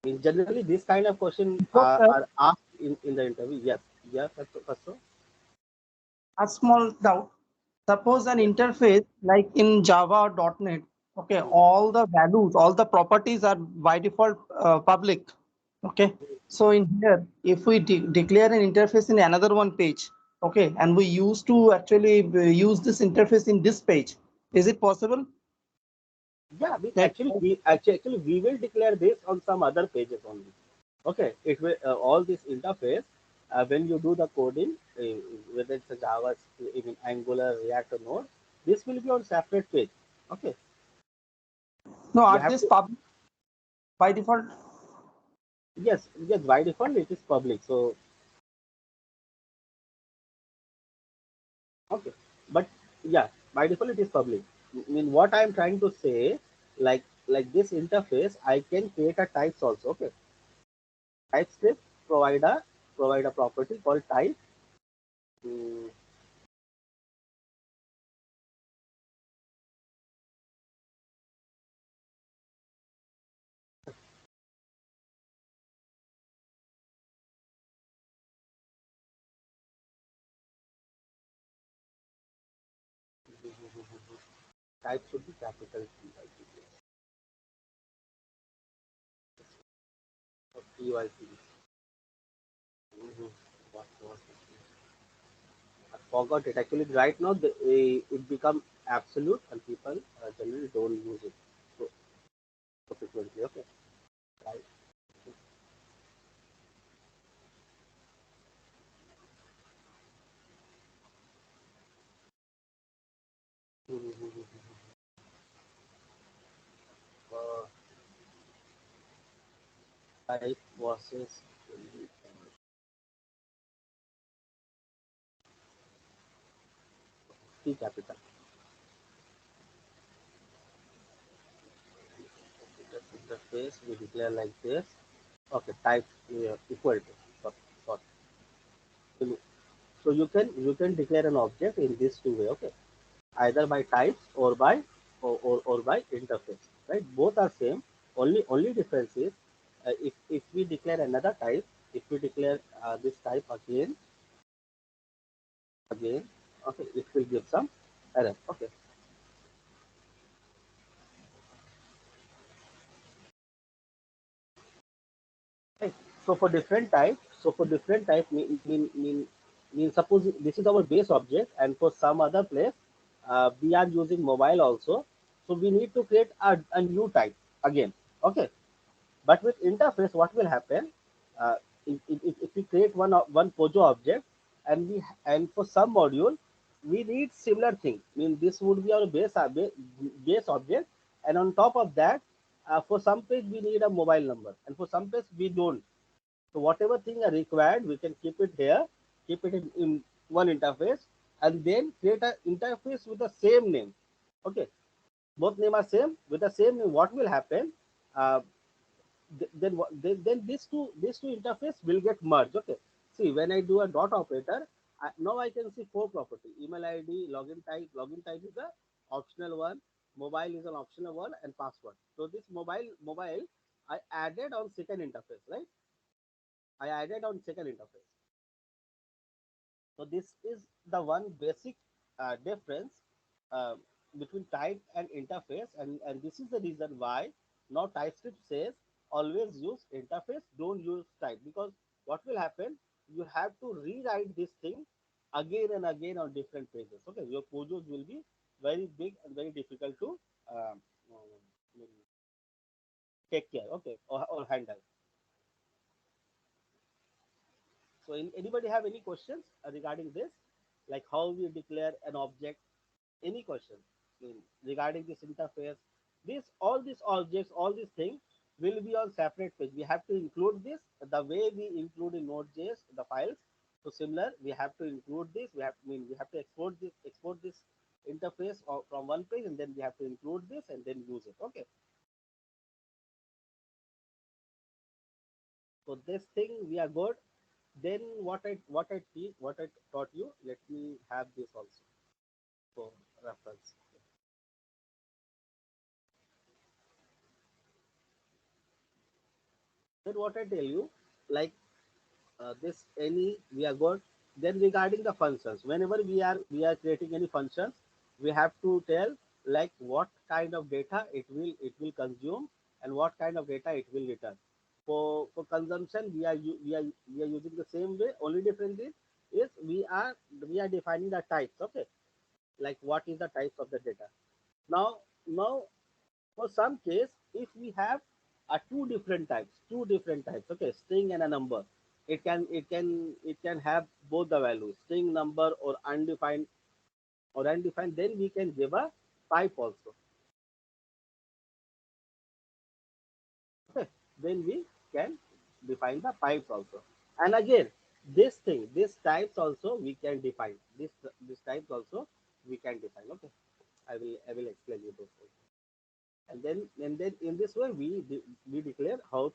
In generally, this kind of question So, are asked in the interview. Yes, yes, that's so. a small doubt. Suppose an Yes. interface like in Java or .NET, okay, all the values, all the properties are by default public. Okay. So in here, if we declare an interface in another one page, okay, and we used to actually use this interface in this page, is it possible? Yeah, That actually we will declare this on some other pages only. Okay, it will all this interface when you do the coding, whether it's a Java, even Angular, React, or Node, this will be on separate page. Okay, no, you are have this to. public by default? Yes, yes. By default, it is public. So okay, but yeah, by default it is public. I mean, what I am trying to say, this interface, I can create a types also. Okay, Typescript provide a property called type. Mm, type should be capital T, I think. Or TYP. Mhm. What I forgot it. Actually, right now it become absolute, and people generally don't use it so frequently. Okay, right. Mhm. Uh, Type versus T capital. This interface we declare like this. Okay, type equal to. So, so so you can declare an object in this two way. Okay, either by types or by interface. Right, both are same. Only difference is if we declare another type, if we declare this type again, okay, it will give some error. Okay, right. So for different type mean suppose this is our base object, and for some other place we are using mobile also. So we need to create a new type again. Okay, but with interface, what will happen? Uh, if we create one Pojo object, and for some module, we need similar thing. I mean, this would be our base object, and on top of that, for some page we need a mobile number, and for some page we don't. So whatever thing are required, we can keep it here, keep it in one interface, and then create an interface with the same name. Okay, both name are same with the same name. What will happen? Uh, then these two interface will get merged. Okay, see, when I do a dot operator, now I can see four property: email id, login type is the optional one, mobile is an optional one, and password. So this mobile I added on second interface, right? I added on second interface. So this is the one basic difference uh, between type and interface, and this is the reason why now TypeScript says always use interface, don't use type, because what will happen? You have to rewrite this thing again and again on different pages. Okay, your pojos will be very big and very difficult to um, um, take care. Okay, or handle. So, anybody have any questions regarding this, like how we declare an object? Any question regarding this interface? This all these objects, all these things will be on separate page. We have to include this the way we include in Node.js the files. So similar, we have to include this. We have to export this interface from one page, and then we have to include this and then use it. Okay. So this thing we are good. Then what I taught you. Let me have this also for reference. then what I tell you, like this any we are good. Then regarding the functions, whenever we are creating any functions, we have to tell like what kind of data it will consume and what kind of data it will return. For consumption, we are using the same way. Only difference is we are defining the types. Okay, like what is the types of the data. Now for some case, if we have two different types, okay, string and a number, it can have both the values, string, number, or undefined. Then we can give a type also. Okay, then we can define the types also. And again, this types also we can define. This types also we can define. Okay, I will explain you this. And then in this way we declare how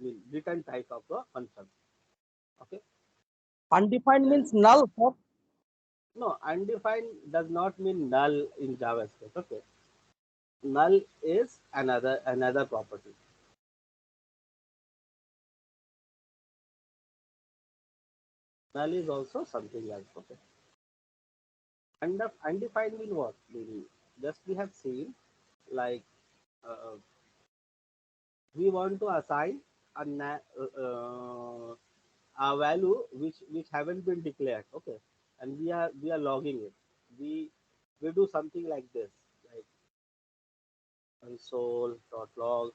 we return type of the function. Okay. Undefined Then means null, sir. no, undefined does not mean null in JavaScript. Okay, null is another property. Null is also something else. Okay. Undefined mean what? Just we have seen, like uh, we want to assign a value which haven't been declared. Okay, and we are logging it. We we do something like this, like console.log.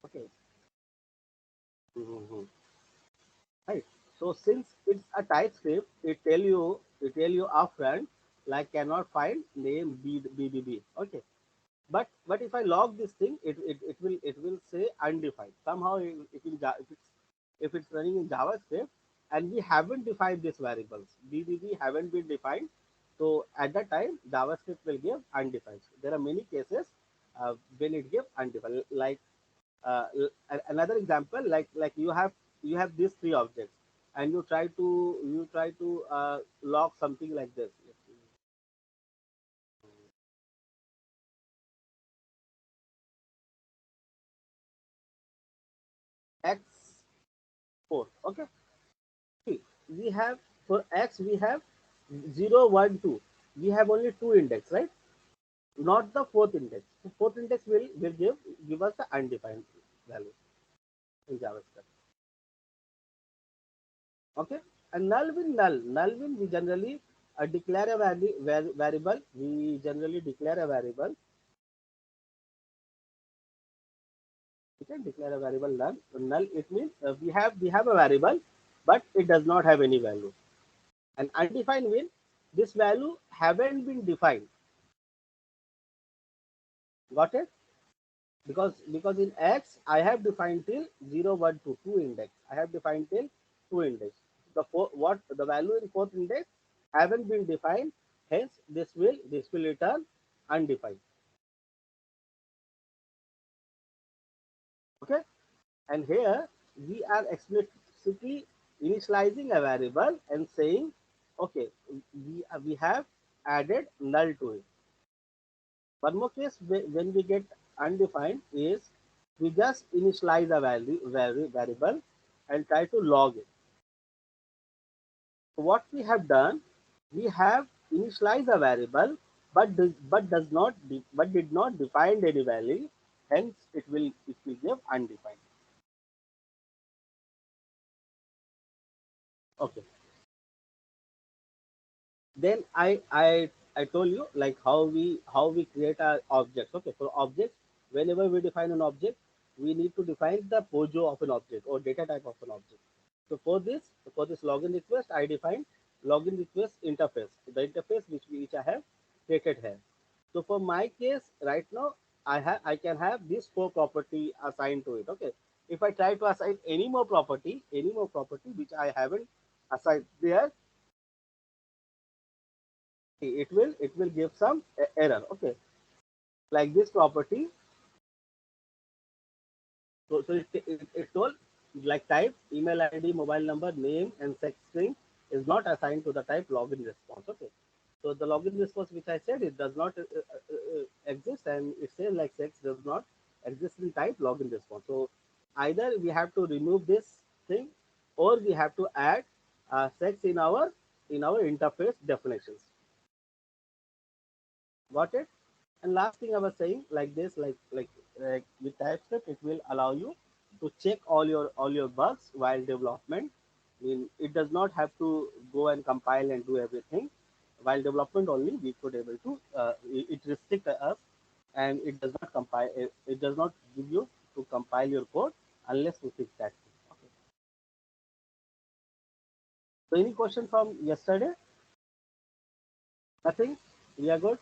Okay. Mhm. Right. So since it's a TypeScript, it tell you upfront, like cannot find name BBB. Okay. But if I log this thing, it will say undefined. Somehow if it's running in JavaScript and we haven't defined these variables, BBB haven't been defined, so at that time JavaScript will give undefined. There are many cases when it gives undefined. Like another example, like you have these three objects, and you try to log something like this. X4. Okay. See, we have for x we have 0, 1, 2. We have only two index, right? Not the fourth index. The fourth index will give us the undefined value in JavaScript. Okay. And null win we generally declare a variable. We generally declare a variable. We can declare a variable null. It means we have a variable, but it does not have any value. And undefined means this value haven't been defined. Got it? Because in x I have defined till 0, 1, 2, 2 index. I have defined till 2 index. What the value in fourth index haven't been defined. Hence this will return undefined. Okay. And here we are explicitly initializing a variable and saying, okay, we have added null to it. One more case when we get undefined is we just initialize a variable and try to log it. So what we have done, we have initialized a variable, but did not define any value. Hence, it will give undefined. Okay. Then I told you like how we create our objects. Okay, for objects, whenever we define an object, we need to define the pojo of an object or data type of an object. So for this login request, I define login request interface, the interface which I have created here. So for my case right now, I can have this four property assigned to it. Okay, if I try to assign any more property which I haven't assigned there, it will give some error. Okay, like this property. So it told like type email ID, mobile number, name, and sex string is not assigned to the type login response. Okay, so the login response which I said, it does not exist, and it says like sex does not exist in type login response. So Either we have to remove this thing, or we have to add sex in our interface definitions. Got it? And last thing I was saying, like this, like with TypeScript, it will allow you to check all your bugs while development. I mean, it does not have to go and compile and do everything. While development only, we could able to it restrict us, and it does not compile. It does not give you to compile your code unless we fix that thing. Okay. So any question from yesterday? Nothing. We are good.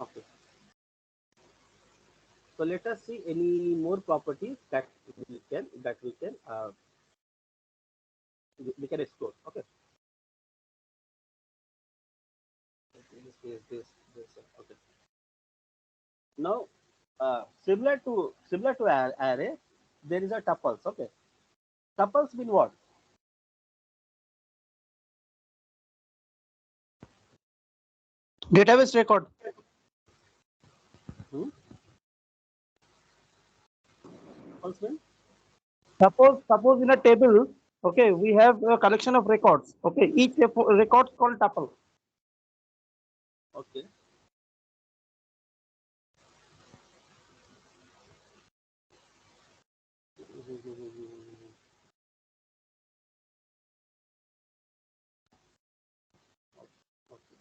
Okay. So let us see any more properties that we can we can explore. Okay. This. Okay. Now, similar to array, there is a tuples. Okay. Tuples mean what? Database record. Hmm? Tuples mean Suppose in a table, okay, we have a collection of records. Okay, each record called tuple. okay. Okay.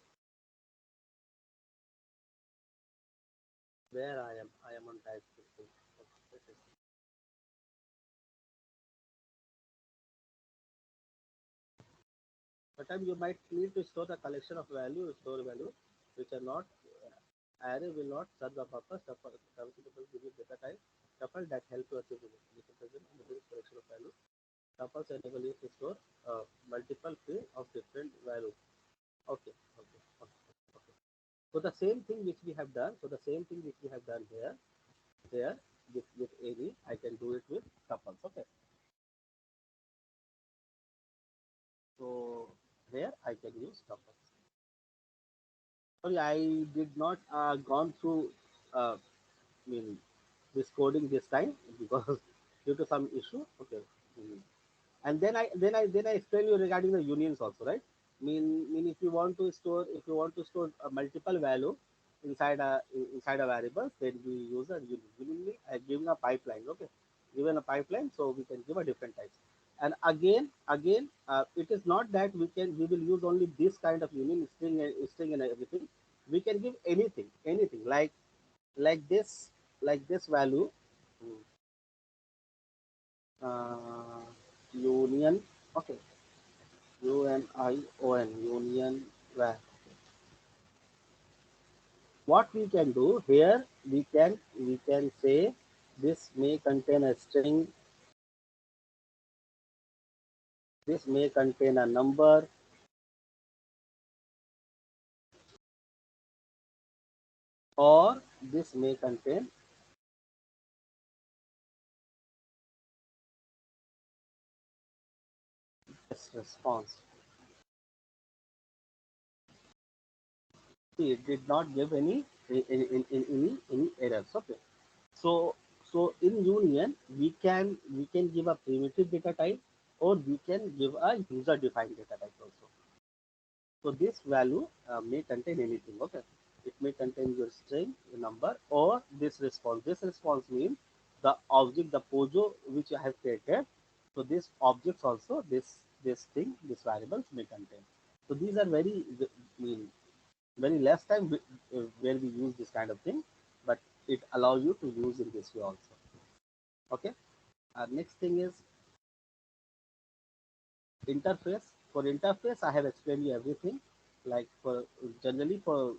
Where I am on TypeScript. Okay. Sometimes you might need to store the collection of value, store value, which are not array will not serve the purpose. Tuple give you data type. Tuple that help you achieve this present and this collection of value. Tuples enable you to store multiple fields of different values. Okay, okay, okay, okay. So the same thing which we have done. So the same thing which we have done here with any, I can do it with tuples. Okay. So here I can use tuples. Sorry, I did not gone through I mean this coding this time because due to some issue. Okay. Mm. And then I explain you regarding the unions also, right? Mean if you want to store a multiple value inside a variable, then we use a union. Union means giving a pipeline. Okay, given a pipeline, so we can give a different types. And again, it is not that we will use only this kind of union string and everything. We can give anything like this value, uh, union. Okay, union var. What we can do here, we can say this may contain a string, this may contain a number, or this may contain this response. See, it did not give any errors. Okay. So in union we can give a primitive data type, or we can give a user defined data type also. So this value may contain anything. Okay, it may contain your string, your number, or this response. This response means the object, the pojo which I have created. So this objects also this thing, this variables may contain. So these are mean very less time where we use this kind of thing, but it allows you to use in this way also. Okay. Next thing is interface. For interface, I have explained you everything. Like for generally for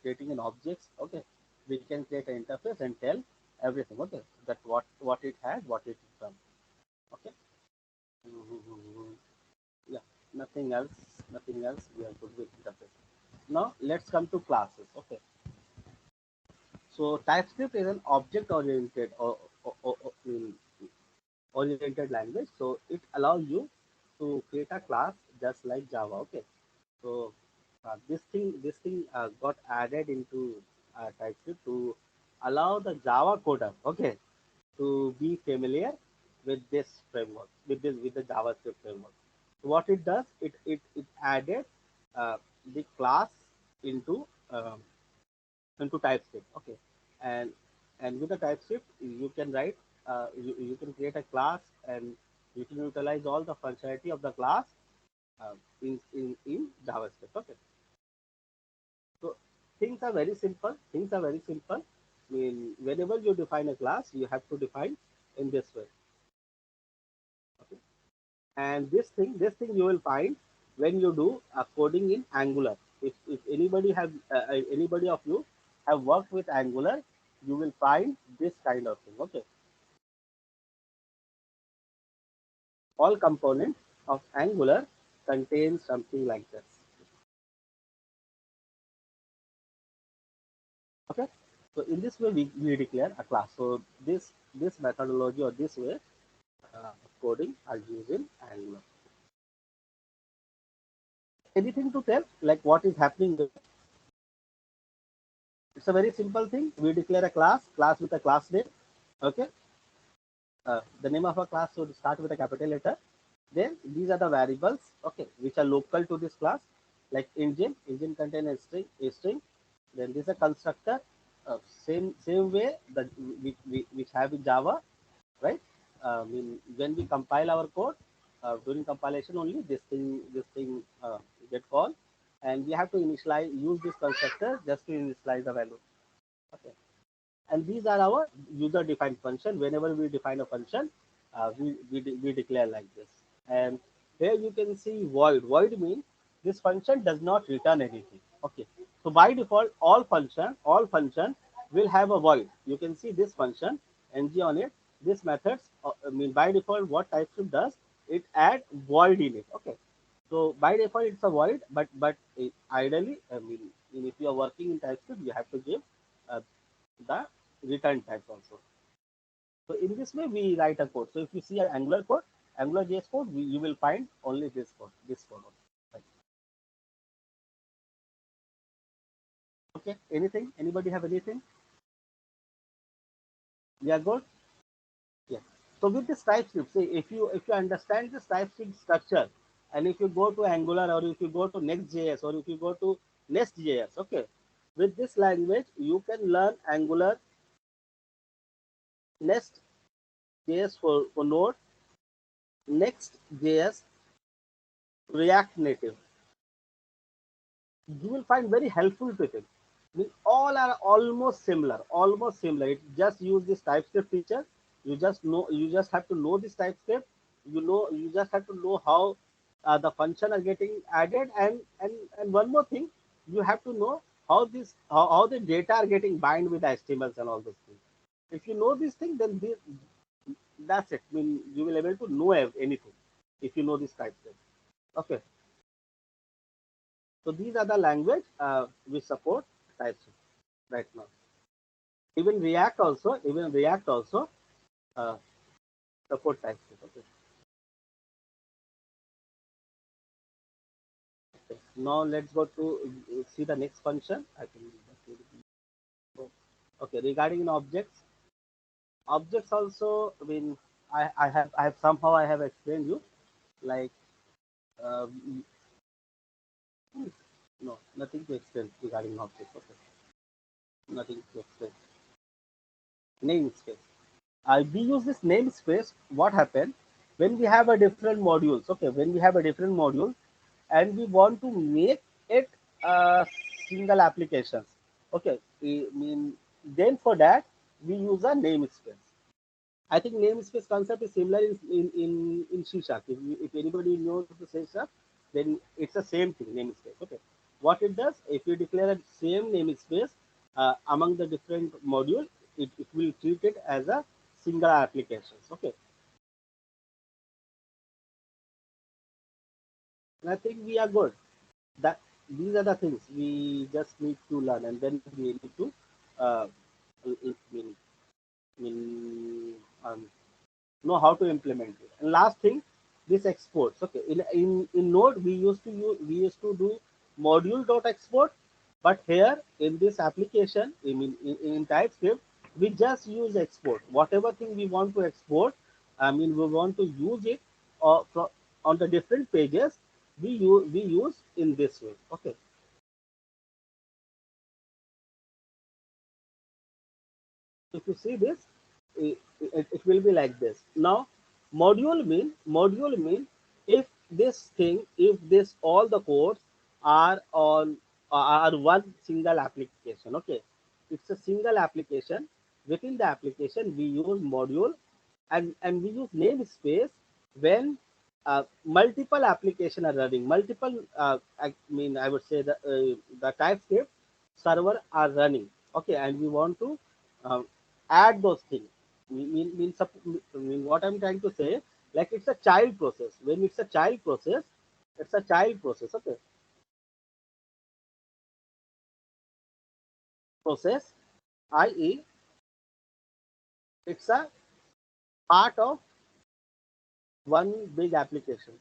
creating an objects, okay, we can create an interface and tell everything. Okay, that what it has, what it is done. Okay. Mhm. Yeah. Nothing else. Nothing else. We are good with interface. Now let's come to classes. Okay. So TypeScript is an object oriented language. So it allows you to create a class just like Java. Okay. So this thing got added into TypeScript to allow the Java coder. Okay. to be familiar with this framework, with the JavaScript framework. So what it does, it added the class into into TypeScript. Okay, and with the TypeScript, you can write, you can create a class, and you can utilize all the functionality of the class in JavaScript. Okay, so things are very simple. Things are very simple. I mean, whenever you define a class, you have to define in this way. Okay, and this thing you will find when you do coding in Angular. If anybody have anybody of you have worked with Angular, you will find this kind of thing. Okay, all components of Angular contain something like this. Okay, so in this way we declare a class. So this methodology or this way coding are used in Angular. Anything to tell like what is happening there? It's a very simple thing. We declare a class with a class name. Okay, the name of a class should start with a capital letter. Then these are the variables, okay, which are local to this class, like engine contain a string. Then this is a constructor, same way that which have in Java, right? When we compile our code, during compilation only this thing get called, and we have to initialize use this constructor just to initialize the value. Okay, and these are our user defined function. Whenever we define a function, we declare like this. And here you can see void means this function does not return anything. Okay, so by default all function will have a void. You can see this function ng on it. This methods by default what TypeScript does, it add void in it. Okay, so by default it's a void, but ideally, if you are working in TypeScript, you have to give uh, the return types also. So in this way, we write a code. So if you see an Angular code, Angular JS code, you will find only this code. Right. Okay. Anything? Anybody have anything? We are good. Yeah. So with this TypeScript, see if you understand this TypeScript structure, and if you go to Angular or if you go to Next.js or if you go to Nest.js, okay, with this language you can learn Angular, Nest.js for Node, Next.js, React Native. You will find very helpful to it. All are almost similar, almost similar. It just use this TypeScript feature. You just have to know this TypeScript. You just have to know how the function are getting added, and one more thing, you have to know how the data are getting bind with HTMLs and all those things. If you know this thing, then that's it. You will able to know anything if you know this TypeScript. Okay. So these are the language we support TypeScript right now. Even React also uh, support TypeScript. Okay. Okay. Now let's go to see the next function. I think okay. Regarding objects also. I have somehow I have explained you like no, nothing to explain regarding objects. Okay, nothing to explain. Namespace. We use this namespace. What happened when we have a different modules? Okay, when we have a different module and we want to make it single applications. Okay, then for that we use a namespace. I think namespace concept is similar in C Sharp. If anybody knows the C Sharp, then it's the same thing, namespace. Okay. What it does, if you declare a same namespace among the different module, it will treat it as a single applications. Okay. And I think we are good. That these are the things we just need to learn, and then we need to uh, I mean, mean, um, know how to implement it. And last thing, this exports. Okay, in Node we used to do module dot export, but here in this application, in TypeScript, We just use export. Whatever thing we want to export, I mean, we want to use it on the different pages. We use in this way. Okay. If you see this, it will be like this. Now, module mean if this thing, if this all the codes are on are one single application. Okay, it's a single application. Within the application, we use module, and we use namespace when multiple application are running. Multiple, I mean, I would say the TypeScript server are running. Okay, and we want to uh, add those things. Mean what I'm trying to say, like it's a child process. When it's a child process, it's a child process. Okay, process, i.e., it's a part of one big application.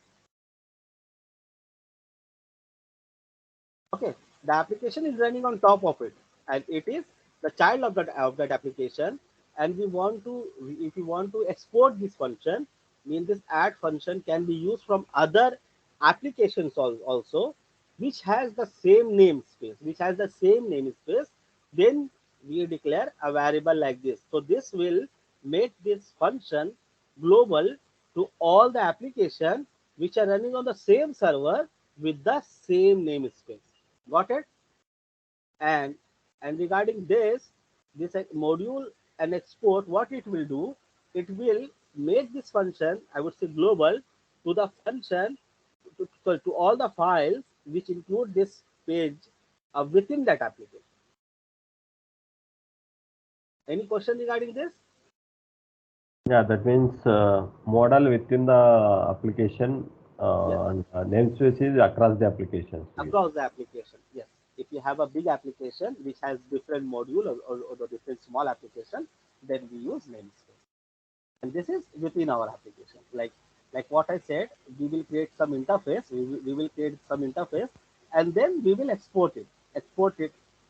Okay, the application is running on top of it, and it is the child of that application. And we want to, if we want to export this function, mean this add function can be used from other applications also, which has the same namespace, then we declare a variable like this. So this will make this function global to all the application which are running on the same server with the same namespace. Got it? And regarding this module and export, what it will do, it will make this function, I would say, global to the function, to all the files which include this page within that application. Any question regarding this? Yeah, that means model within the application Yes, and namespace is across the applications. across the application. Yes, if you have a big application which has different module, or the different small application, then we use namespace. And this is within our application. Like what I said, we will create some interface, and then we will export it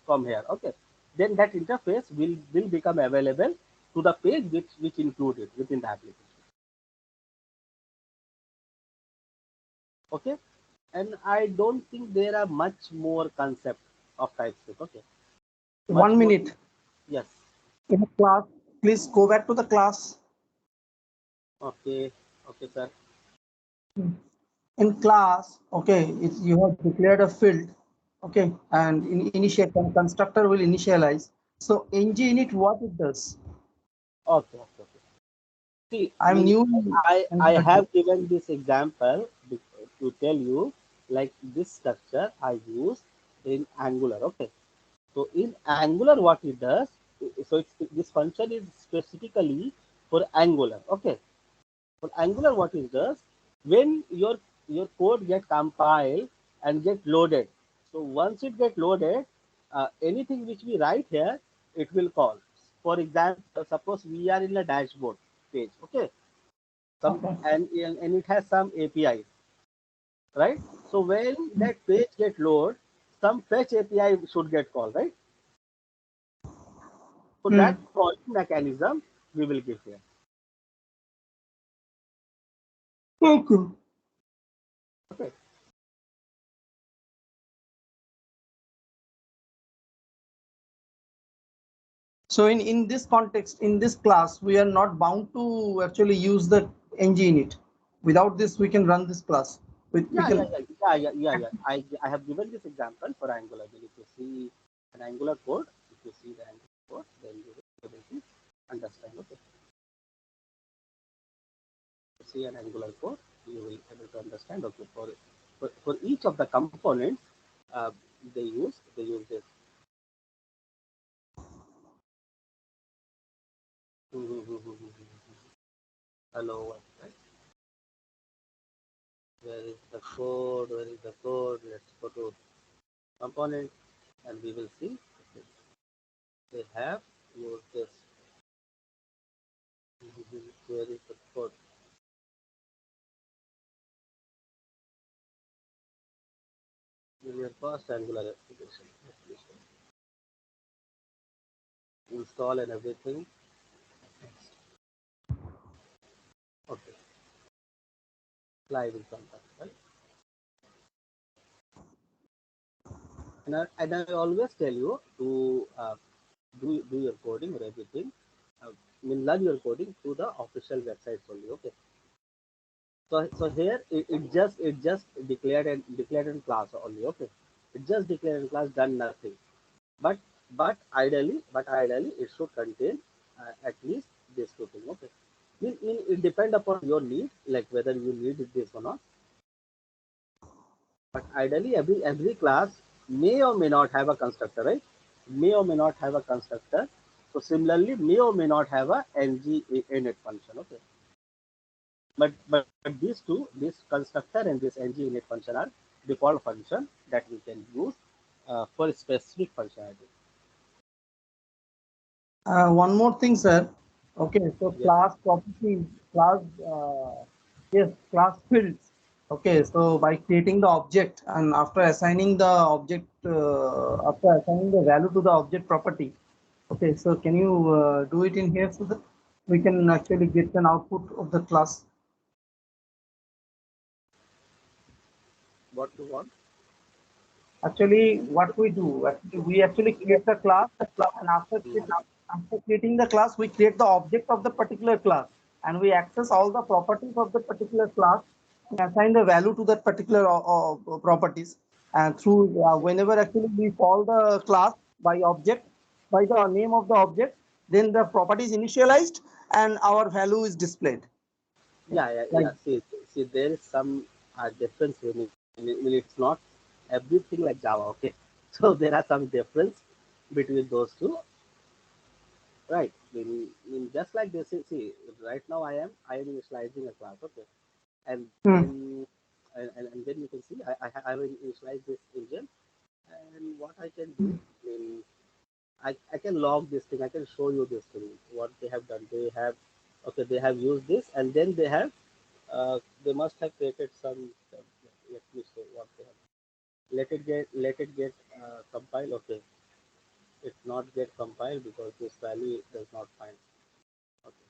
from here. Okay, then that interface will become available to the page which included within the application. Okay, and I don't think there are much more concept of TypeScript. Okay, much One more. minute. Yes. In the class, please go back to the class. Okay. Okay, sir. In class, okay, it's, you have declared a field, okay, and in initiate constructor will initialize. So init, what it does? Okay. Okay. Okay. See, I'm new. I have given this example to tell you, like this structure I use in Angular. Okay, so in Angular, what it does, so this function is specifically for Angular. Okay, for Angular, what it does, when your code get compiled and get loaded. So once it get loaded, anything which we write here, it will call. For example, suppose we are in a dashboard page. Okay, some, Okay. and it has some APIs, right? So when that page get load, some fetch API should get called, right? So Hmm. that calling mechanism we will give here. Okay. Okay. So in this context, in this class, we are not bound to actually use the init. Without this, we can run this class. We Yeah, yeah, can. yeah, yeah, yeah, yeah, yeah. I have given this example for Angular. Then if you see an Angular code, if you see the Angular code, then you will be able to understand. Okay. If you see an Angular code, you will be able to understand. Okay, for each of the components, uh, they use this. Hello, right? Where is the code? Where is the code? Let's go to component, and we will see. Okay, they have used this. Where is the code? In your first Angular application. install and everything. Okay, live in front of us, right? And I always tell you to do your coding or everything. I mean, learn your coding through the official websites only. Okay. So here it just declared in class only. Okay. It just declared in class, done nothing. But but ideally it should contain at least this two thing. Okay. Mean it depend upon your need, like whether you need this or not. But ideally, every class may or may not have a constructor, right? May or may not have a constructor. So similarly, may or may not have a ng init function. Okay, but these two, this constructor and this ng init function are default function that we can use for specific functionality. One more thing, sir. Okay, so Yes. class properties, class, yes, class fields. Okay, so by creating the object and after assigning the object, after assigning the value to the object property. Okay, so can you do it in here so that we can actually get an output of the class? What you want? Actually, what we do, we actually create the class, and after creating the class, we create the object of the particular class, and we access all the properties of the particular class and assign the value to that particular properties. And through whenever actually we call the class by object, by the name of the object, then the property is initialized and our value is displayed. Yeah. Like, See, there is some difference when it's not everything like Java. Okay, so there are some difference between those two. Right. In just like this, see, right now I am initializing a class, okay, and hmm, then and then you can see I will initialize this engine, and what I can do, I can log this thing, I can show you this thing, what they have done. They have, okay, they have used this, and then they must have created some. Let me show what they have. Let it get compile. Okay, it not get compiled because this value does not find. Okay.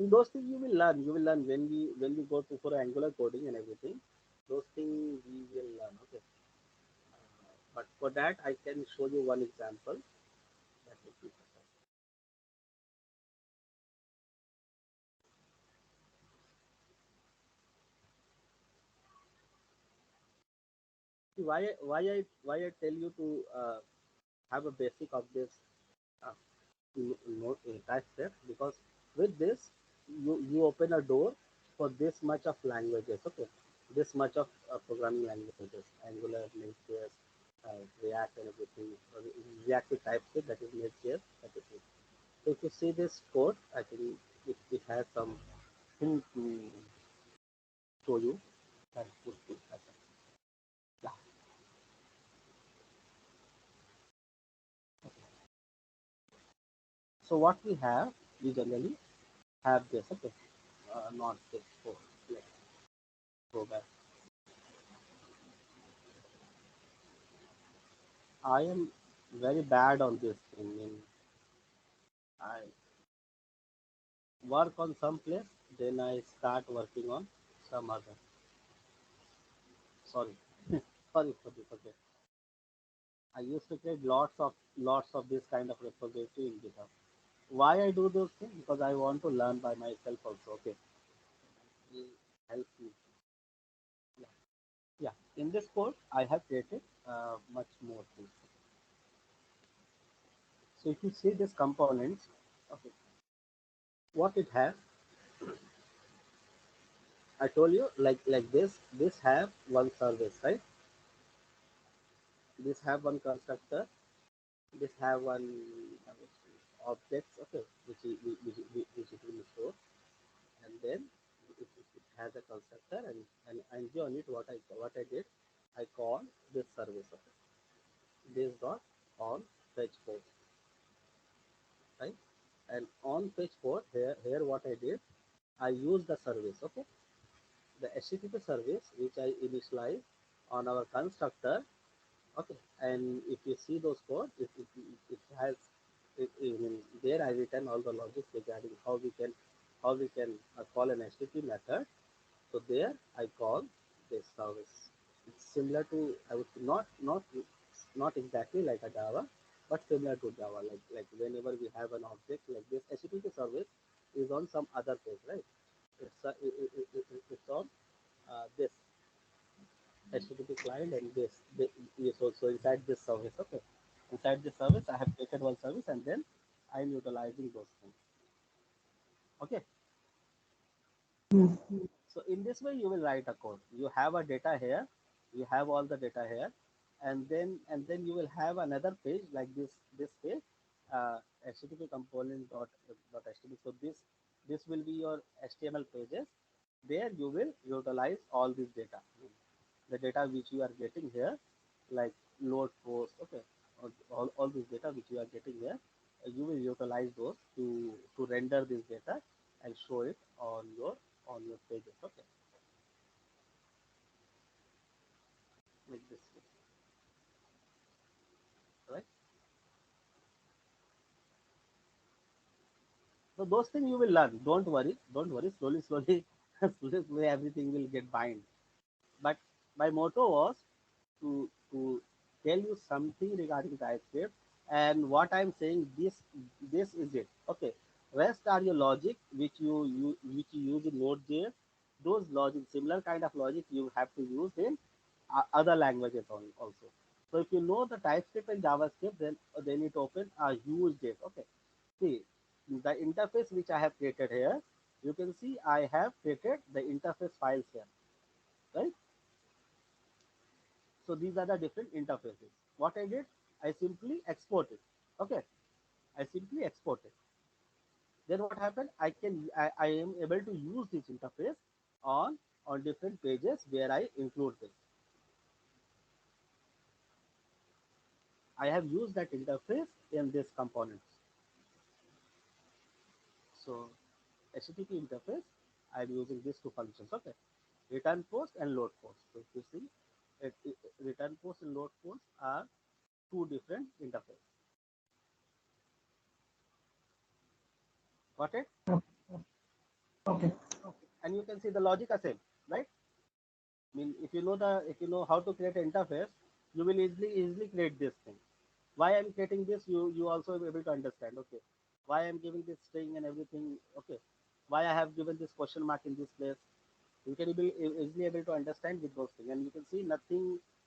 Those things you will learn. You will learn when we go to for Angular coding and everything. Those things we will learn. Okay. But for that, I can show you one example. That would be perfect. See, why I tell you to have a basic of this uh, Typescript, because with this you open a door for this much of languages. Okay, this much of programming languages, Angular, Node.js, React, and everything. React with TypeScript, that is Node.js, everything. So if you see this code, I think it has some thing to show you. That would be better. Yeah. So what we have, we generally have this. Okay, not this code. Let's go back. I am very bad on this thing. I work on some place, then I start working on some other. Sorry, sorry for this. Okay, I used to create lots of this kind of repository in GitHub. Why I do those things? Because I want to learn by myself also. Okay, will help me. Yeah, yeah. In this code, I have created much more things. So if you see these components, okay, what it has, I told you like this. This have one service, right? This have one constructor. This have one objects, okay, which it will store, and then it has a constructor, and on it what I did, I call this service, okay, this dot on on page 4 here what I did, I used the service. Okay, the HTTP service which I initialize on our constructor. Okay, and if you see those code, it has there I written all the logic regarding how we can call an HTTP method. So there I call this service. It's similar to, I would say, not exactly like a Java, but similar to Java. Like whenever we have an object like this, HTTP service is on some other page, right? It's on this HTTP client, and this is also inside this service. Okay, inside this service, I have created one service, and then I'm utilizing those things. Okay, Hmm. so in this way, you will write a code. You have a data here, you have all the data here, and then you will have another page like this page, HTTP component dot HTTP. So this will be your HTML pages. There you will utilize all this data, the data which you are getting here, like load post. Okay, all this data which you are getting here, you will utilize those to render this data and show it on your pages. Okay, like this way, right? So those things you will learn. Don't worry. Slowly, slowly, slowly, slowly, everything will get bind. But my motto was to tell you something regarding TypeScript, and what I'm saying, this is it. Okay, rest are your logic which you use in Node.js. Those logic, similar kind of logic, you have to use in other languages also. So if you know the TypeScript and JavaScript, then it opens a huge gate. Okay, see the interface which I have created here. You can see I have created the interface files here, right? So these are the different interfaces. What I did, I simply export it. Okay, I simply export it. Then what happened? I am able to use this interface on different pages where I include this. I have used that interface in this components. So HTTP interface, I'm using these two functions. Okay, return post and load post. So if you see, return post and load post are two different interfaces. Got it? Okay. And you can see the logic are same, right? I mean, if you know how to create an interface, you will easily create this thing. Why I'm creating this, you also be able to understand. Okay, why I'm giving this string and everything. Okay, why I have given this question mark in this place. You can be easily able to understand with those things, and you can see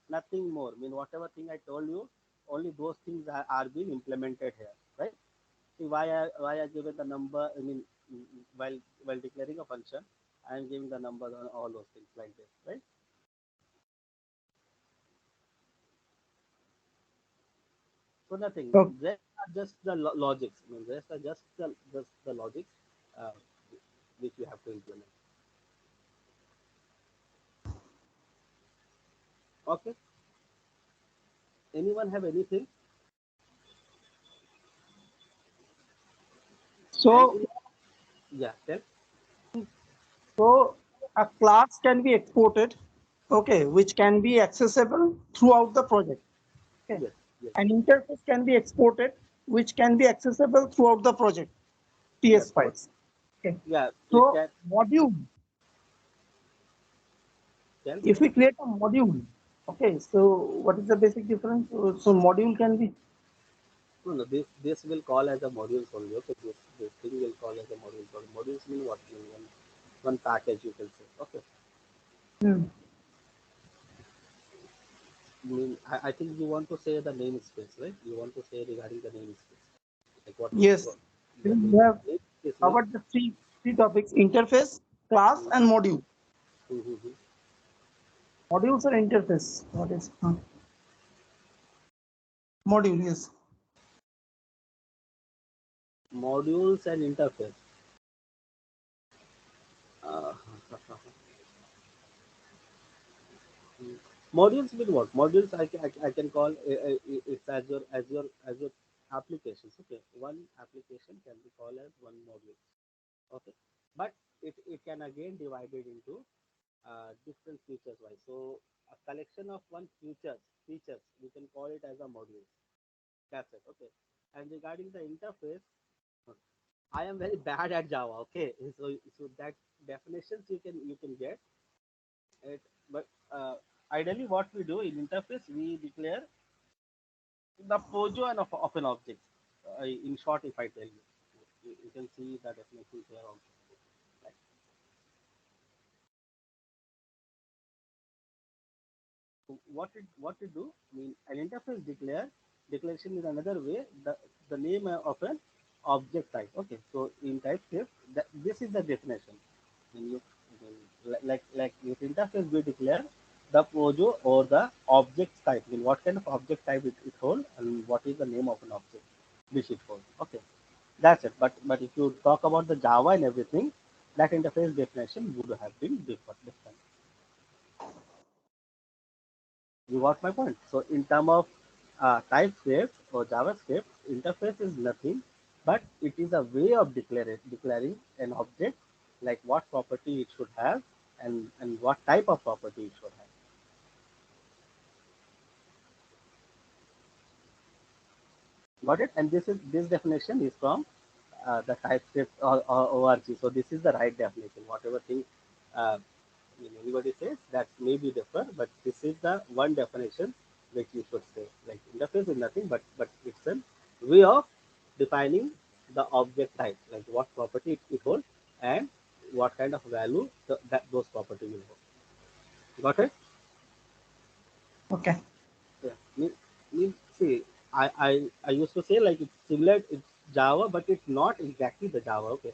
nothing more. I mean, whatever thing I told you, only those things are being implemented here, right? See why I given the number. I mean, while declaring a function, I am giving the numbers on all those things like this, right? So nothing. Okay. Rest are just the logics. I mean, rest are just the logics uh, which you have to implement. Okay. Anyone have anything? And So, yeah, tell. so a class can be exported, okay, which can be accessible throughout the project. Okay. Yes, yes, An interface can be exported, which can be accessible throughout the project, yes. TS So files. Okay. yeah, it So can module, tell. if we create a module, okay, so what is the basic difference? So module can be, No, no. This will call as a modules only. Okay, this thing will call as a modules only. Modules mean what? Mean one package you can say. Okay. hmm. Mean I think you want to say the namespace, right? You want to say regarding the namespace, like Yes. what We yeah, mean have namespace means. covered the three topics: interface, class, and module. Mm-hmm. Modules or interface? What is module? Yes. Modules and interface. Uh, modules mean what? Modules I can call it's as your applications. Okay, one application can be called as one module. Okay, but it can again divided into different features wise. So a collection of one features we can call it as a module. That's it. Okay. And regarding the interface, I am very bad at Java. Okay, so that definitions you can get it, but ideally what we do in interface we declare the pojo and of an object. In short, if I tell you, you can see the definition here also. Right. So what it do? I mean, an interface declaration is another way the name of an object type. Okay, so in TypeScript, this is the definition. When like with interface we declare the pojo or the object type. I mean, what kind of object type it hold and what is the name of an object which it holds. Okay, that's it. But if you talk about the Java and everything, that interface definition would have been different. You got my point. So in term of TypeScript or JavaScript, interface is nothing, but it is a way of declaring an object, like what property it should have and what type of property it should have. Got it? And this definition is from the TypeScript or ORG. So this is the right definition. Whatever thing uh, anybody says that may be different, but this is the one definition which you should say. Like interface is nothing but it's a way of defining the object type, like what property it holds and what kind of value that those property will hold. Got it? Okay. Yeah. See, I used to say like it's similar, it's Java, but it's not exactly the Java. Okay,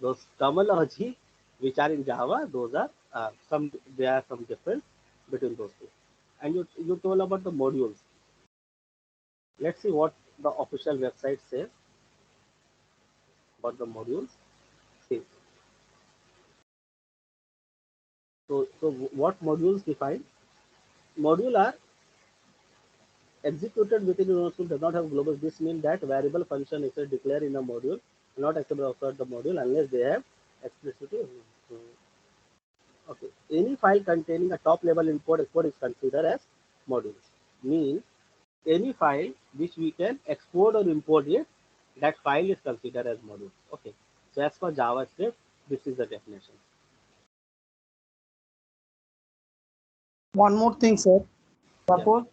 those terminology which are in Java, those are there are some difference between those two. And you told about the modules. Let's see what the official website says about the modules. See, so what modules define? Module are executed within a node does not have global. This means that variable function is declared in a module not acceptable outside the module unless they have explicitly. Okay. Any file containing a top level import export is considered as modules. Means any file which we can export or import it, that file is considered as modules. Okay. So as for JavaScript, this is the definition. One more thing, sir. Yeah. Suppose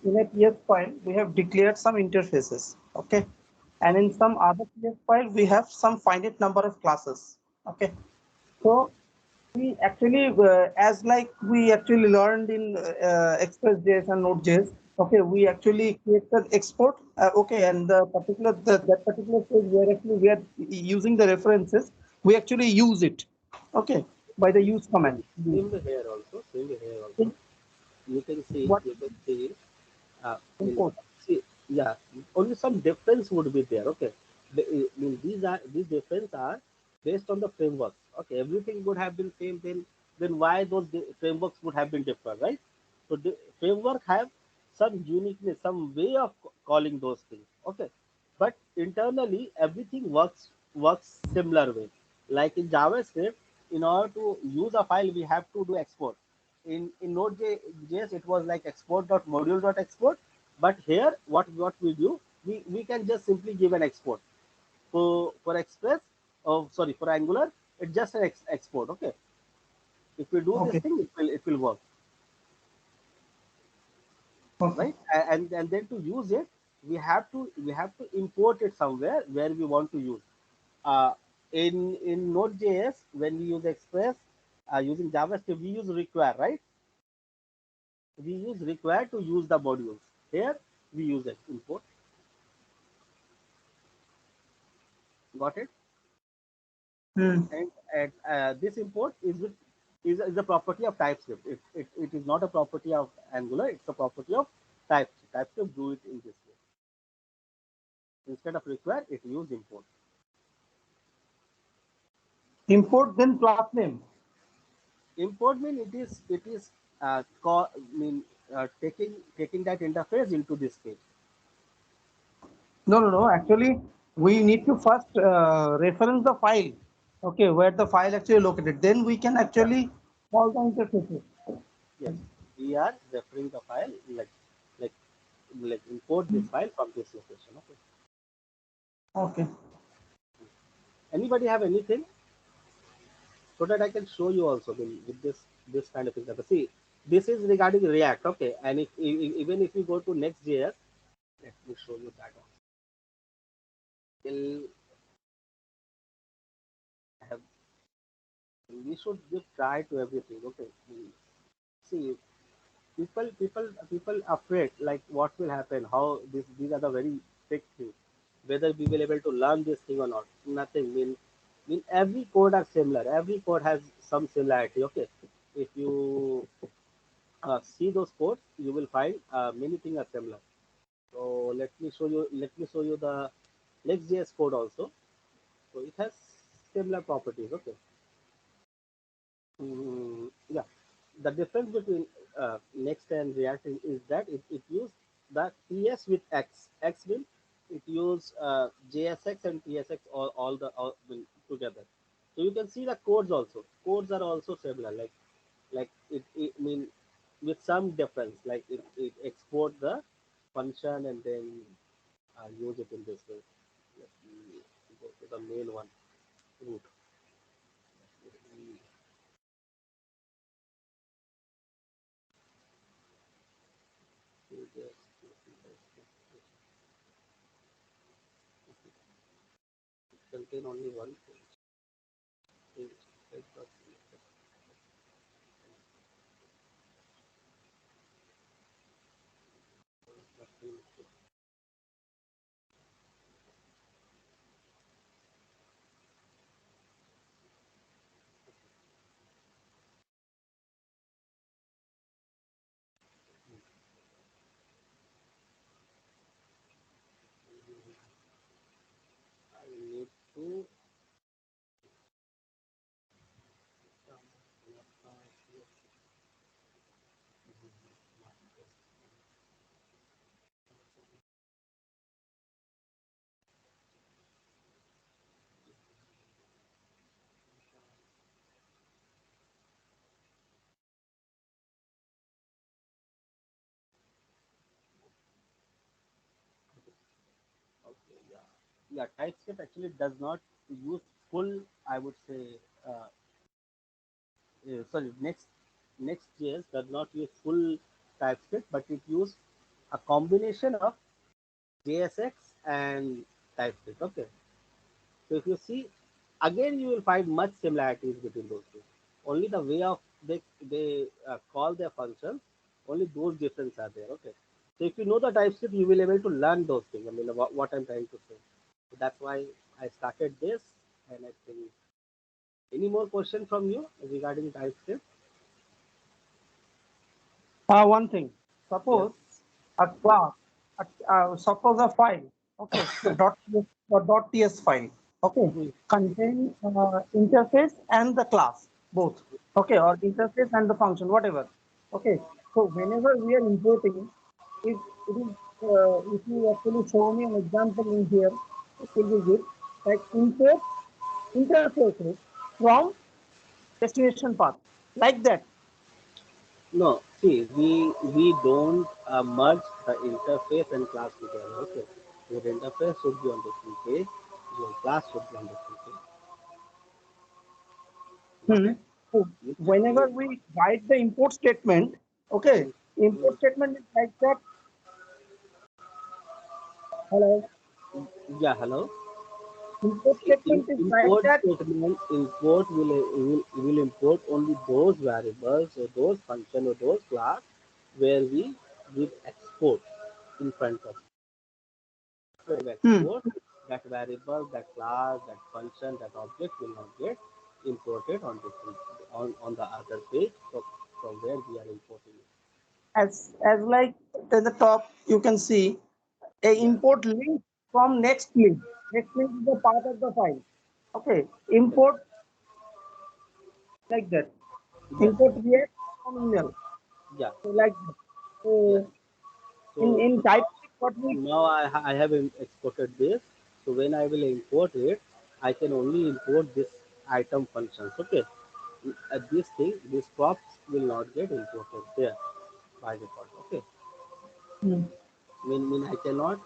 in a PS file, we have declared some interfaces. Okay. And in some other PS file, we have some finite number of classes. Okay. So we actually, as like we actually learned in Express.js and Node.js, okay, we actually created export, okay, and that particular stage where actually we are using the references, we actually use it, okay, by the use Same, command. same here also. Same here also. In You can see. what You can see. In, import? see, yeah, only some difference would be there. Okay, these difference are based on the frameworks. Okay, everything would have been same. Then why those frameworks would have been different, right? So the framework have some uniqueness, some way of calling those things. Okay, but internally everything works similar way. Like in JavaScript, in order to use a file, we have to do export. In Node.js, it was like export.module.export. But here, what we do, we can just simply give an export. For Express, oh sorry, for Angular, it's just an export. Okay, if we do this Okay, thing, it will work, okay, right? And then to use it, we have to import it somewhere where we want to use. Uh, in Node.js, when we use Express using JavaScript, we use require, right? We use require to use the modules. Here we use it import. Got it? hmm. And this import is a property of TypeScript. It is not a property of Angular. It's a property of TypeScript. TypeScript do it in this way. Instead of require, it use import. Import then class name. Import mean it is taking that interface into this page. No. Actually, we need to first reference the file. Okay, where the file actually located. Then we can Yeah. actually call the interfaces. Yes. We are referring the file like import this file from this location. Okay. Okay. Anybody have anything so that I can show you also with this kind of example. See, this is regarding React. Okay, and even if you go to Next.js, let me show you that also. We'll have we should give try to everything. Okay. See, people afraid like what will happen, how these are the very big things, whether we will able to learn this thing or not. Nothing mean every code are similar, every code has some similarity. Okay, if you see those codes, you will find many things are similar. So let me show you the Next.js code also. So it has similar properties. Okay. Yeah, the difference between Next and React is that it use the TS with X. X means it use JSX and TSX all together. So you can see the codes also. Codes are also similar. Like it mean with some difference. Like it export the function and then use it in this way. Let me go to the main one root. Contain only one page. I need to okay, yeah. Yeah, TypeScript actually does not use full, I would say, sorry, Next.js does not use full TypeScript, but it use a combination of JSX and TypeScript. Okay. So if you see, again you will find much similarities between those two. Only the way of they call their functions, only those differences are there. Okay. So if you know the TypeScript, you will able to learn those things. I mean, what I'm trying to say. So that's why I started this, and I think any more question from you regarding TypeScript? One thing. Yes. Suppose a class, suppose a file, okay, a .ts file, okay, Mhm. contain interface and the class both, okay, or interface and the function, whatever, okay. So whenever we are importing, if you actually show me an example in here, it will be good. Like import interfaces from destination path, like that. No, see, we don't merge the interface and class together. Okay, your interface should be on the same page. Your class should be on the same page. Hmm. Okay. So whenever we write the import statement, okay, Mm, import mm. statement is like that. Hello. Yeah, hello. Import statement is like Import that. statement will import only those variables or those function or those class where we give export in front of. When we Hmm. export that variable, that class, that function, that object will not get imported on different on the other page from where we are importing it. As like at the top, you can see a Yeah, import link from next link. Next link is the part of the file. Okay. yes, Import like that. yes, Import React from email. yeah, So like that. yes. So So in so type. What we now I have exported this. So when I will import it, I can only import this item functions. Okay. This thing, this props will not get imported there by default. Okay. Hmm. Mean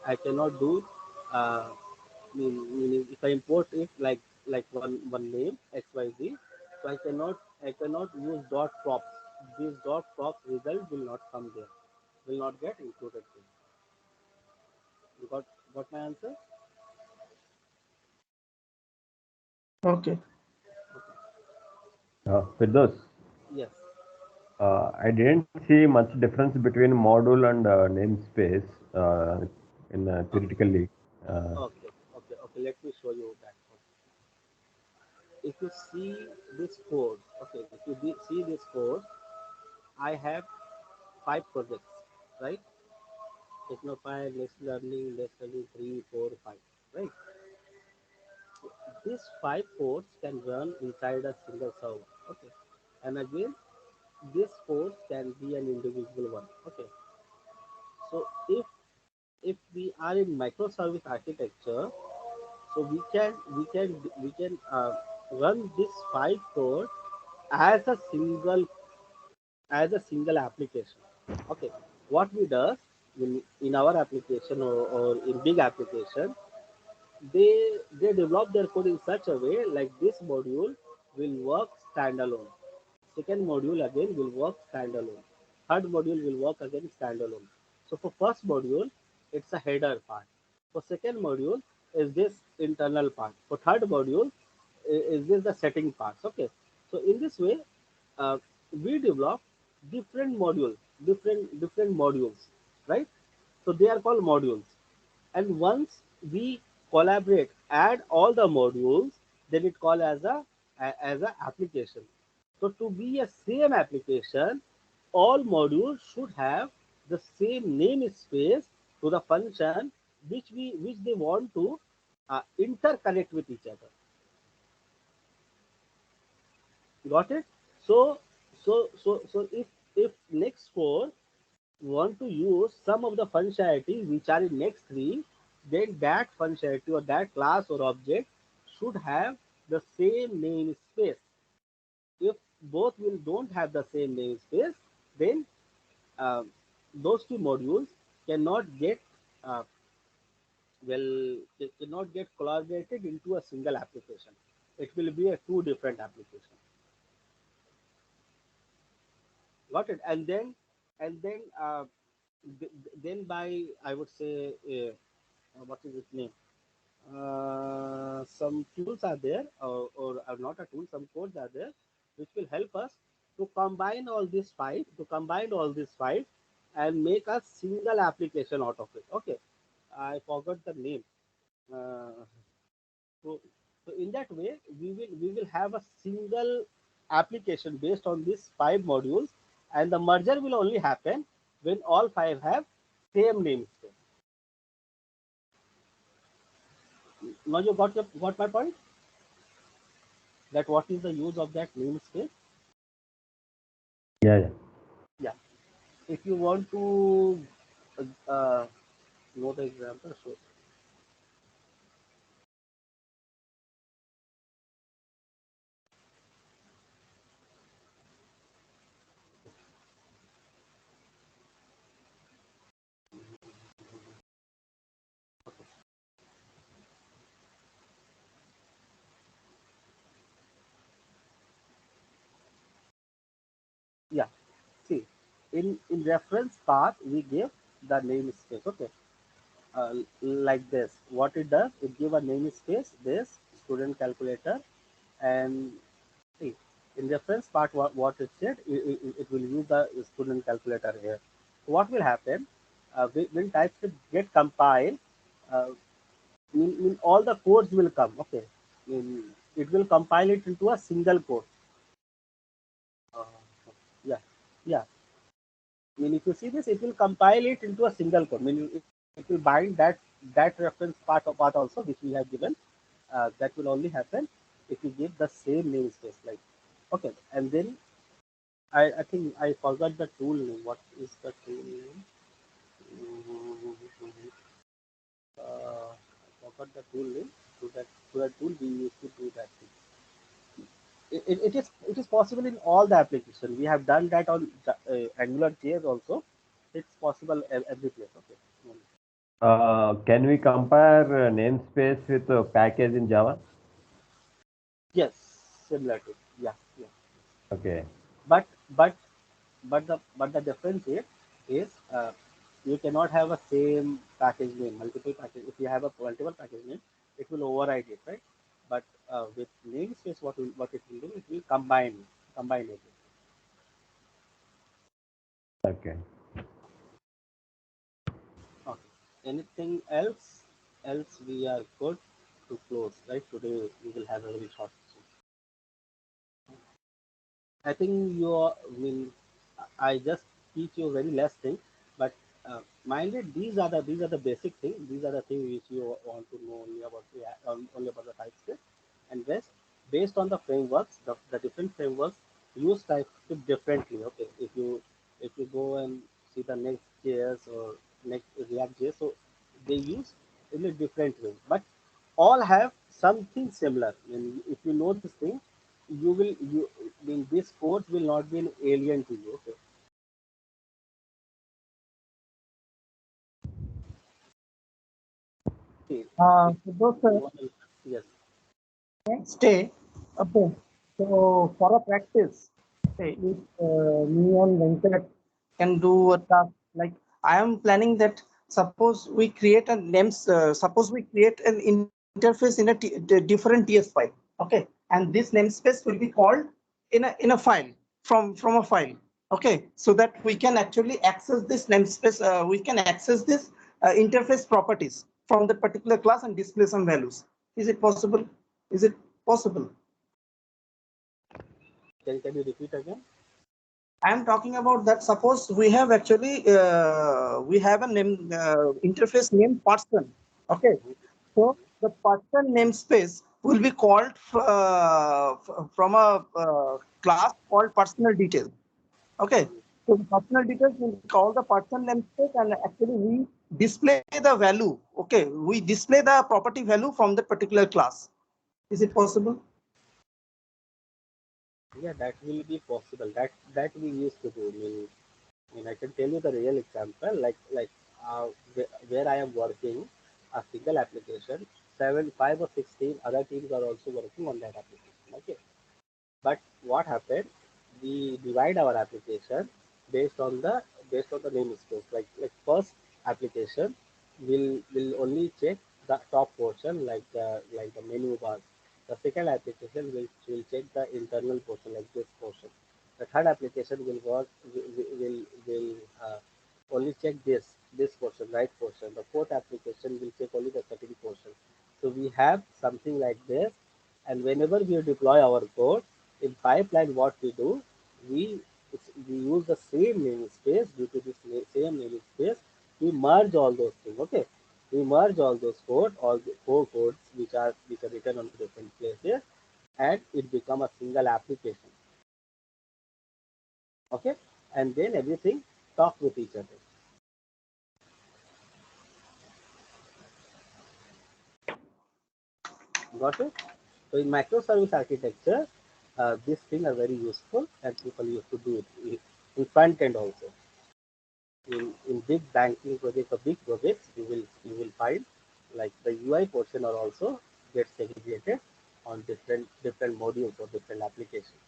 I cannot do uh, meaning if I import it like one name XYZ, so I cannot use dot props. This dot props result will not come there, will not get included there. You got my answer? Okay. Firdous, Yes. I didn't see much difference between module and namespace in theoretically. Uh, Okay. Let me show you that. If you see this code, okay, if you see this code, I have 5 projects, right? Technophile, less learning 3, 4, 5, right? These 5 codes can run inside a single server, okay? And again, this code can be an individual one, okay? So if we are in microservice architecture, so we can run this 5 code as a single application. Okay, what we does in our application or in big application, they develop their code in such a way like this module will work standalone. Second module again will work standalone. Third module will work again standalone. So for first module, it's a header part. For second module is this internal part. For third module is this the setting parts. Okay. So in this way, uh, we develop different modules, right? So they are called modules. And once we collaborate, add all the modules, then it called as a application. So to be a same application, all modules should have the same namespace to the function which they want to interconnect with each other. Got it? So if next four want to use some of the functionality which are in next three, then that functionality or that class or object should have the same namespace. If both will don't have the same namespace, then um, those two modules cannot get uh, they cannot get collaborated into a single application. It will be a two different application. Got it? And then then by I would say what is its name? Some tools are there, or are not a tool. Some codes are there, which will help us to combine all these five, and make a single application out of it. Okay, I forgot the name. Uh, so, so in that way, we will have a single application based on these 5 modules, and the merger will only happen when all 5 have same namespace. Now you got my point. That what is the use of that namespace? yeah, yeah. Yeah. If you want to uh, know the example, so yeah. See, in reference path we give the namespace. Okay, like this. What it does, it give a namespace, this student calculator, and see, in reference part, what it said, it will use the student calculator here. What will happen when TypeScript get compiled? Uh, all the codes will come. Okay, it will compile it into a single code. Uh, yeah, yeah. If you see this, it will compile it into a single code. It will bind that reference part also, which we have given. That will only happen if you give the same namespace. Like, okay, and then I think I forgot the tool name. What is the tool name? Mm, I forgot the tool name. To that tool we used to do that thing. It is possible in all the application. We have done that on the, Angular JS also. It's possible every place. Okay. Can we compare namespace with package in Java? Yes, similar to, yeah, yeah. Okay. But but but the difference is you cannot have a same package name, multiple package. If you have a multiple package name, it will override it, right? But with namespace, what it will do, it will combine it. Okay. Okay. Anything else? Else we are good to close, right? Today we will have a very short session. I think I mean, I just teach you very less thing, but mind it, these are the basic things. These are the things which you want to know only about the TypeScript, and rest based on the frameworks, the different frameworks use TypeScript differently. Okay, if you go and see the Next.js or next React.js, so they use in a different way, but all have something similar. And if you know this thing, I mean this code will not be an alien to you. Okay. Okay. So those, You want to, yes. next day, okay. So for a practice, okay, if me and Venkat can do a task like I am planning that suppose we create a names, suppose we create an interface in a different TS file, okay, and this namespace will be called in a file from a file, okay, so that we can actually access this namespace, we can access this interface properties from that particular class and display some values. Is it possible? Is it possible? Can you repeat again? I am talking about that. Suppose we have actually we have a name interface named person. Okay, so the person namespace will be called from a class called personal detail. Okay, so the personal details will call the person namespace, and actually we display the value. Okay, we display the property value from the particular class. Is it possible? Yeah, that will be possible. That we used to do. I mean, I can tell you the real example. Where I am working, a single application, 5 or 6 teams, other teams are also working on that application. Okay. But what happened? We divide our application based on the namespace. Like first application will only check the top portion, like the menu bar. The second application will check the internal portion, like this portion. The third application will work will only check this portion, right portion. The fourth application will check only the second portion. So we have something like this, and whenever we deploy our code in pipeline, what we do, we we use the same namespace. Due to this same namespace, we merge all those things. Okay, we merge all those all the four codes which are written on different places, and it become a single application. Okay, and then everything talk with each other. Got it? So in microservice architecture, these things are very useful, and people used to do it in front end also. In big banking projects or big projects, you will find like the UI portion are also get segregated on different modules or different applications.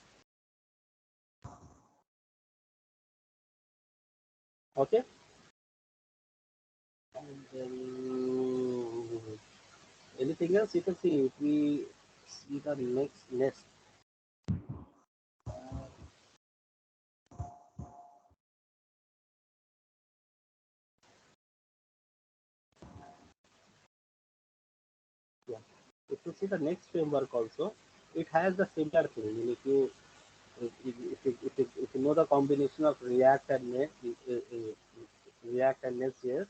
Okay. And then anything else you can see if we see the next. Yeah. If you see the next framework also, it has the similar thing. I mean, if you know the combination of React and Next.js,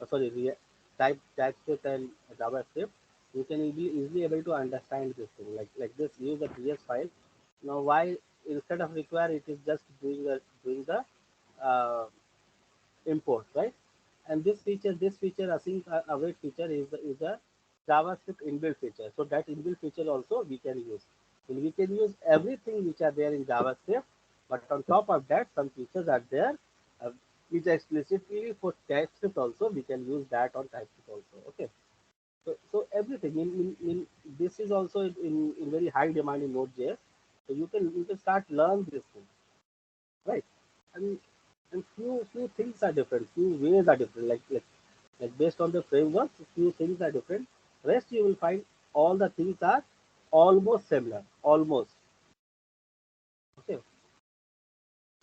sorry, TypeScript and JavaScript, you can easily able to understand this thing. Like this, use the TS file. Now, why instead of require, it is just doing the uh, import, right? And this feature async await feature is a JavaScript inbuilt feature. So that inbuilt feature also we can use. And we can use everything which are there in JavaScript, but on top of that, some features are there uh, which are explicitly for TypeScript also. We can use that on TypeScript also. Okay. So everything in this is also in very high demand in Node.js. So you can start learn this thing, right? And and few things are different, few ways are different. Like based on the framework, few things are different. Rest you will find all the things are almost similar, almost. Okay.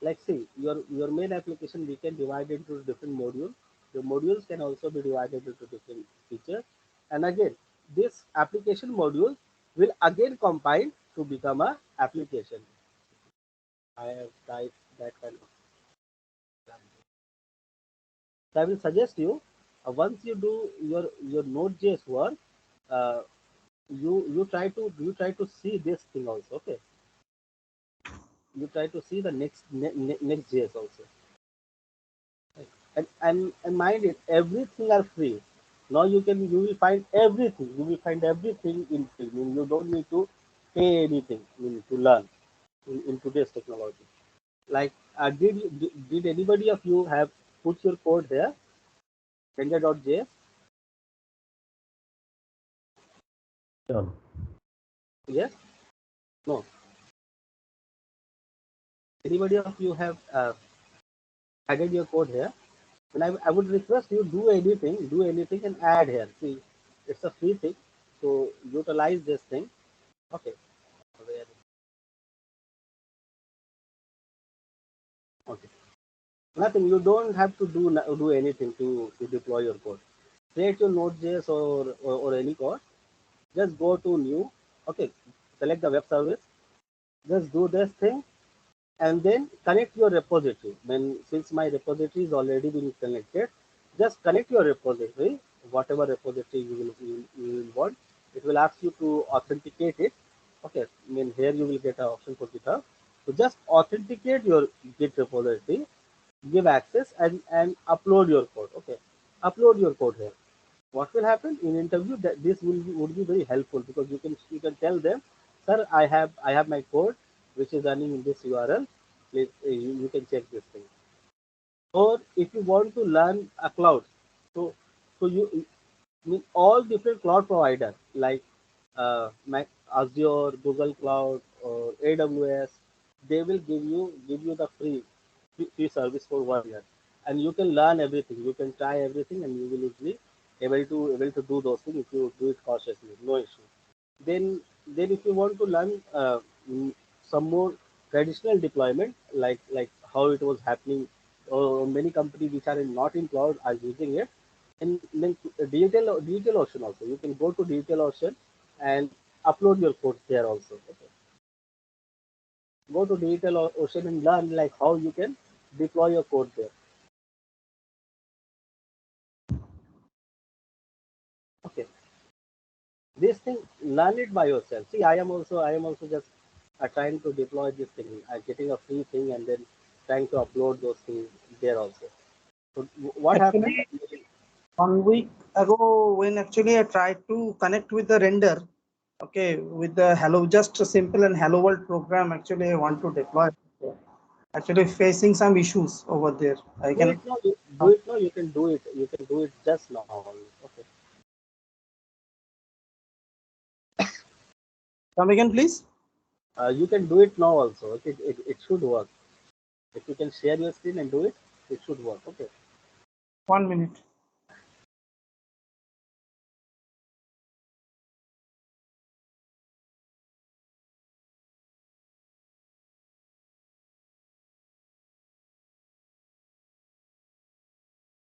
Like see your main application we can divide into different modules. The modules can also be divided into different features. And again, this application module will again combine to become a application. I have typed that kind of. So I will suggest you once you do your Node.js work, uh, you try to see this thing also. Okay, you try to see the next JS also. And mind it, everything are free. Now you will find everything. You will find everything in free. I mean, you don't need to pay anything, I mean, to learn in today's technology. Like, did anybody of you have put your code there? Render.js? Yeah. Yes? No. Anybody of you have added your code here? And I would request you do anything and add here. See, it's a free thing, so utilize this thing. Okay. Where- Okay. Nothing. You don't have to do anything to deploy your code. Create your Node.js or any code. Just go to new. Okay. Select the web service. Just do this thing and then connect your repository. When since my repository is already been connected, just connect your repository, whatever repository you will want. It will ask you to authenticate it. Okay, I mean here you will get an option for GitHub. So just authenticate your Git repository, give access and upload your code. Okay, upload your code here. What will happen in interview, that this would be very helpful because you can tell them, sir, I have my code which is running in this URL. Please, you can check this thing. Or if you want to learn a cloud, so you mean all different cloud providers like Azure, Google Cloud, or AWS, they will give you the free service for 1 year, and you can learn everything. You can try everything, and you will easily able to do those things if you do it cautiously. No issue. Then if you want to learn mm, some more traditional deployment, like how it was happening, many companies which are not in cloud are using it. And then digital ocean also, you can go to digital ocean and upload your code there also. Okay. Go to digital ocean and learn like how you can deploy your code there. Okay. This thing, learn it by yourself. See, I am also just trying to deploy this thing. I'm getting a free thing and then trying to upload those things there also. So what happened? Actually, 1 week ago, when actually I tried to connect with the render, okay, with the hello, just a simple and hello world program, actually I want to deploy. Actually facing some issues over there. I Do it can now. Do it now. You can do it. You can do it just now only. Okay. come again, please. You can do it now also. Okay. It should work. If you can share your screen and do it, it should work. Okay. 1 minute.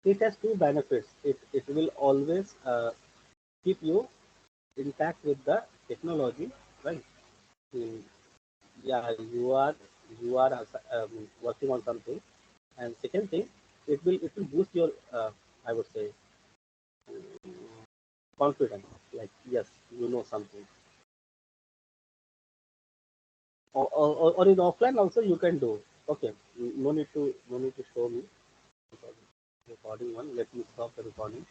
It has two benefits. It will always keep you intact with the technology, right? Mm, yeah, you are working on something. And second thing, it will boost your I would say confidence. Like yes, you know something. Or in offline also you can do. Okay, no need to show me. recording one. Let me stop the recording.